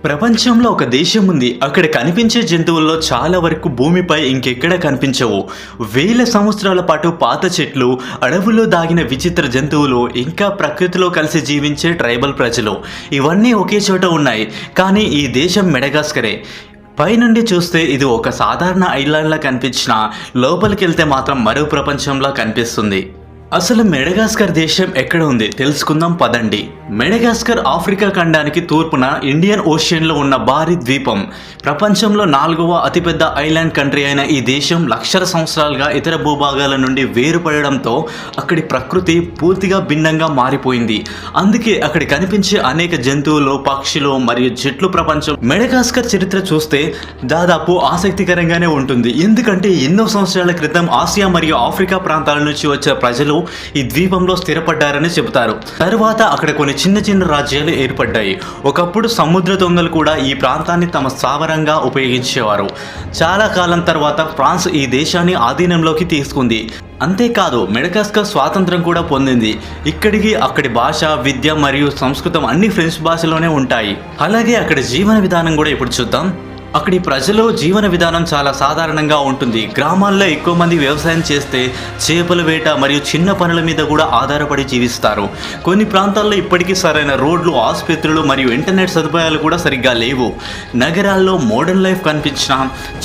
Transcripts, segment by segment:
ప్రపంచంలో ఒక దేశం ఉంది. అక్కడ కనిపించే జంతువుల్లో చాలా వరకు భూమిపై ఇంకెక్కడ కనిపించవు. వేల సంవత్సరాల పాటు పాత చెట్లు, అడవుల్లో దాగిన విచిత్ర జంతువులు, ఇంకా ప్రకృతిలో కలిసి జీవించే ట్రైబల్ ప్రజలు, ఇవన్నీ ఒకే చోట ఉన్నాయి. కానీ ఈ దేశం మెడగాస్కరే. పైనుండి చూస్తే ఇది ఒక సాధారణ ఐలాండ్లా కనిపించినా లోపలికి వెళ్తే మాత్రం మరో ప్రపంచంలా కనిపిస్తుంది. అసలు మెడగాస్కర్ దేశం ఎక్కడ ఉంది తెలుసుకుందాం పదండి. మెడగాస్కర్ ఆఫ్రికా ఖండానికి తూర్పున ఇండియన్ ఓషియన్లో ఉన్న భారీ ద్వీపం. ప్రపంచంలో 4వ అతిపెద్ద ఐలాండ్ కంట్రీ అయిన ఈ దేశం లక్షల సంవత్సరాలుగా ఇతర భూభాగాల నుండి వేరుపడడంతో అక్కడి ప్రకృతి పూర్తిగా భిన్నంగా మారిపోయింది. అందుకే అక్కడ కనిపించే అనేక జంతువులు, పక్షులు మరియు చెట్లు ప్రపంచం. మెడగాస్కర్ చరిత్ర చూస్తే దాదాపు ఆసక్తికరంగానే ఉంటుంది. ఎందుకంటే ఎన్నో సంవత్సరాల క్రితం ఆసియా మరియు ఆఫ్రికా ప్రాంతాల నుంచి వచ్చే ప్రజలు ఈ ద్వీపంలో స్థిరపడ్డారని చెబుతారు. తరువాత అక్కడ కొన్ని చిన్న చిన్న రాజ్యాలు ఏర్పడ్డాయి. ఒకప్పుడు సముద్ర దొంగలు కూడా ఈ ప్రాంతాన్ని తమ స్థావరంగా ఉపయోగించేవారు. చాలా కాలం తర్వాత ఫ్రాన్స్ ఈ దేశాన్ని ఆధీనంలోకి తీసుకుంది. అంతేకాదు, మెడగాస్కర్ స్వాతంత్రం కూడా పొందింది. అక్కడి భాష, విద్య మరియు సంస్కృతం అన్ని ఫ్రెంచ్ భాషలోనే ఉంటాయి. అలాగే అక్కడ జీవన విధానం కూడా ఇప్పుడు చూద్దాం. అక్కడి ప్రజలు జీవన విధానం చాలా సాధారణంగా ఉంటుంది. గ్రామాల్లో ఎక్కువ మంది వ్యవసాయం చేస్తే చేపల వేట మరియు చిన్న పనుల మీద కూడా ఆధారపడి జీవిస్తారు. కొన్ని ప్రాంతాల్లో ఇప్పటికీ సరైన రోడ్లు, ఆసుపత్రులు మరియు ఇంటర్నెట్ సదుపాయాలు కూడా సరిగ్గా లేవు. నగరాల్లో మోడర్న్ లైఫ్ కనిపించిన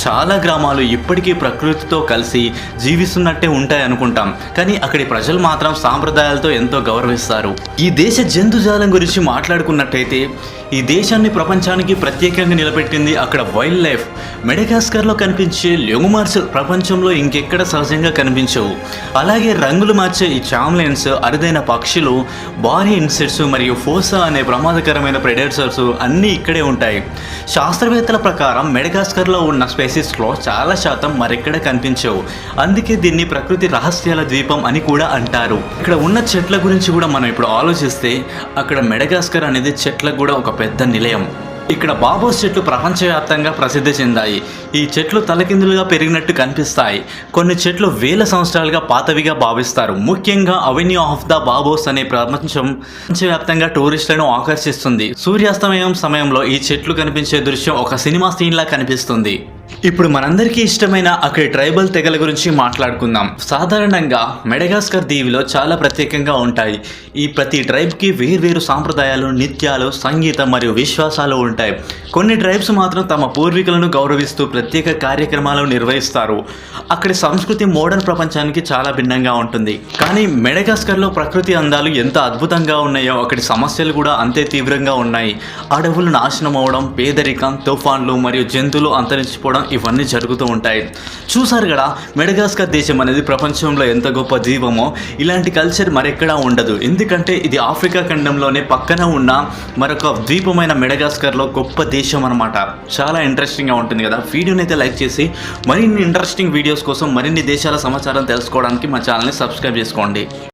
చాలా గ్రామాలు ఇప్పటికీ ప్రకృతితో కలిసి జీవిస్తున్నట్టే ఉంటాయి అనుకుంటాం. కానీ అక్కడి ప్రజలు మాత్రం సాంప్రదాయాలతో ఎంతో గౌరవిస్తారు. ఈ దేశ జంతుజాలం గురించి మాట్లాడుకున్నట్టయితే ఈ దేశాన్ని ప్రపంచానికి ప్రత్యేకంగా నిలబెట్టింది అక్కడ వైల్డ్ లైఫ్. మెడగాస్కర్లో కనిపించే లెముమార్స్ ప్రపంచంలో ఇంకెక్కడ సహజంగా కనిపించవు. అలాగే రంగులు మార్చే ఈ చామ్లెన్స్, అరుదైన పక్షులు, భారీ ఇన్సెక్ట్స్ మరియు ఫోసా అనే ప్రమాదకరమైన ప్రెడేటర్స్ అన్నీ ఇక్కడే ఉంటాయి. శాస్త్రవేత్తల ప్రకారం మెడగాస్కర్లో ఉన్న స్పీసీస్లో చాలా శాతం మరెక్కడ కనిపించవు. అందుకే దీన్ని ప్రకృతి రహస్యాల ద్వీపం అని కూడా అంటారు. ఇక్కడ ఉన్న చెట్ల గురించి కూడా మనం ఇప్పుడు ఆలోచిస్తే అక్కడ మెడగాస్కర్ అనేది చెట్లకు కూడా ఒక పెద్ద నిలయం. ఇక్కడ బాబోస్ చెట్లు ప్రపంచవ్యాప్తంగా ప్రసిద్ధి చెందాయి. ఈ చెట్లు తలకిందులుగా పెరిగినట్టు కనిపిస్తాయి. కొన్ని చెట్లు వేల సంవత్సరాలుగా పాతవిగా భావిస్తారు. ముఖ్యంగా అవెన్యూ ఆఫ్ ద బాబోస్ అనే ప్రపంచవ్యాప్తంగా టూరిస్టులను ఆకర్షిస్తుంది. సూర్యాస్తమయం సమయంలో ఈ చెట్లు కనిపించే దృశ్యం ఒక సినిమా సీన్లా కనిపిస్తుంది. ఇప్పుడు మనందరికీ ఇష్టమైన అక్కడి ట్రైబల్ తెగల గురించి మాట్లాడుకుందాం. సాధారణంగా మెడగాస్కర్ దీవిలో చాలా ప్రత్యేకంగా ఉంటాయి. ఈ ప్రతి ట్రైబ్కి వేర్వేరు సాంప్రదాయాలు, నిత్యాలు, సంగీతం మరియు విశ్వాసాలు ఉంటాయి. కొన్ని ట్రైబ్స్ మాత్రం తమ పూర్వీకులను గౌరవిస్తూ ప్రత్యేక కార్యక్రమాలు నిర్వహిస్తారు. అక్కడి సంస్కృతి మోడర్న్ ప్రపంచానికి చాలా భిన్నంగా ఉంటుంది. కానీ మెడగాస్కర్లో ప్రకృతి అందాలు ఎంత అద్భుతంగా ఉన్నాయో అక్కడి సమస్యలు కూడా అంతే తీవ్రంగా ఉన్నాయి. అడవులు నాశనం అవడం, పేదరికం, తుఫాన్లు మరియు జంతువులు అంతరించిపోవడం ఇవన్నీ జరుగుతూ ఉంటాయి. చూసారు కదా, మెడగాస్కర్ దేశం అనేది ప్రపంచంలో ఎంత గొప్ప ద్వీపమో. ఇలాంటి కల్చర్ మరెక్కడా ఉండదు. ఎందుకంటే ఇది ఆఫ్రికా ఖండంలోనే పక్కన ఉన్న మరొక ద్వీపమైన మెడగాస్కర్లో గొప్ప దేశం అనమాట. చాలా ఇంట్రెస్టింగ్గా ఉంటుంది కదా. వీడియోని అయితే లైక్ చేసి మరిన్ని ఇంట్రెస్టింగ్ వీడియోస్ కోసం, మరిన్ని దేశాల సమాచారం తెలుసుకోవడానికి మా ఛానల్ని సబ్స్క్రైబ్ చేసుకోండి.